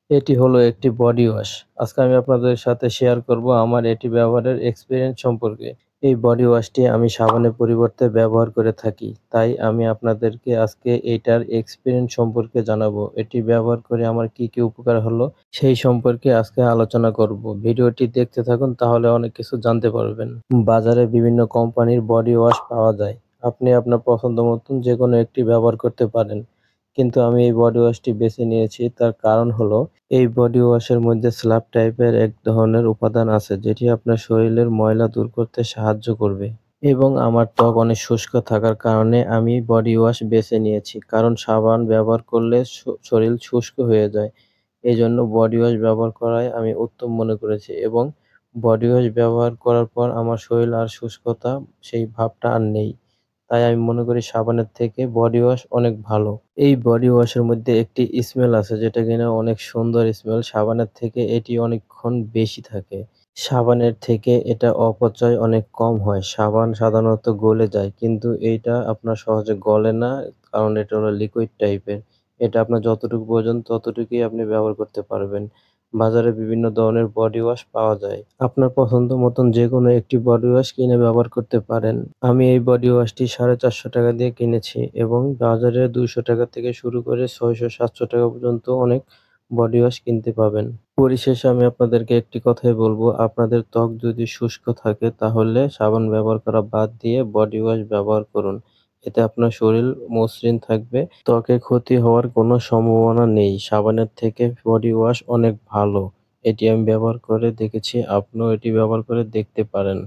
এটি হলো একটি বডি ওয়াশ। আজকে আমি আপনাদের সাথে শেয়ার করব আমার এটি ব্যবহারের এক্সপেরিয়েন্স সম্পর্কে। এই বডি ওয়াশটি আমি সাবানের পরিবর্তে ব্যবহার করে থাকি। তাই আমি আপনাদেরকে আজকে এইটার এক্সপেরিয়েন্স সম্পর্কে জানাবো। এটি ব্যবহার করে আমার কি উপকার হলো সেই সম্পর্কে আজকে আলোচনা করব। ভিডিওটি দেখতে থাকুন, তাহলে অনেক কিছু জানতে পারবেন। বাজারে বিভিন্ন কোম্পানির বডি ওয়াশ পাওয়া যায়। আপনি আপনার পছন্দ মতন যেকোনো একটি ব্যবহার করতে পারেন। কিন্তু আমি এই বডি ওয়াশটি বেছে নিয়েছি, তার কারণ হলো এই বডি ওয়াশের মধ্যে স্লাব টাইপের এক ধরনের উপাদান আছে যেটি আপনার শরীরের ময়লা দূর করতে সাহায্য করবে। এবং আমার ত্বক অনেক শুষ্ক থাকার কারণে আমি বডি ওয়াশ বেছে নিয়েছি, কারণ সাবান ব্যবহার করলে শরীর শুষ্ক হয়ে যায়। এজন্য বডি ওয়াশ ব্যবহার করাই আমি উত্তম মনে করেছি, এবং বডি ওয়াশ ব্যবহার করার পর আমার শরীর আর শুষ্কতা সেই ভাবটা আর নেই। তাই আমি মনে করি সাবানের থেকে বডি ওয়াশ অনেক ভালো। এই বডি ওয়াশের মধ্যে একটি স্মেল আছে যেটা কিনা অনেক সুন্দর স্মেল। সাবানের থেকে এটি অনেকক্ষণ বেশি থাকে। সাবানের থেকে এটা অপচয় অনেক কম হয়। সাবান সাধারণত গলে যায়, কিন্তু এইটা আপনার সহজে গলে না, কারণ এটা হলো লিকুইড টাইপের। এটা আপনার যতটুকু প্রয়োজন ততটুকুই আপনি ব্যবহার করতে পারবেন। বাজারে বিভিন্ন ধরনের বডি ওয়াশ পাওয়া যায়। আপনার পছন্দ মতন যেকোনো একটি বডি ওয়াশ কিনে ব্যবহার করতে পারেন। আমি এই বডি ওয়াশটি ৳৪৫০ দিয়ে কিনেছি, এবং বাজারে ৳২০০ থেকে শুরু করে ৳৬০০-৭০০ পর্যন্ত অনেক বডি ওয়াশ কিনতে পাবেন। পরিশেষে আমি আপনাদেরকে একটি কথাই বলবো, আপনাদের ত্বক যদি শুষ্ক থাকে তাহলে সাবান ব্যবহার করা বাদ দিয়ে বডি ওয়াশ ব্যবহার করুন। এতে আপনার শরীর মসৃণ থাকবে, ত্বকে ক্ষতি হওয়ার কোনো সম্ভাবনা নেই। সাবানের থেকে বডি ওয়াশ অনেক ভালো। এটি আমি ব্যবহার করে দেখেছি, আপনিও এটি ব্যবহার করে দেখতে পারেন।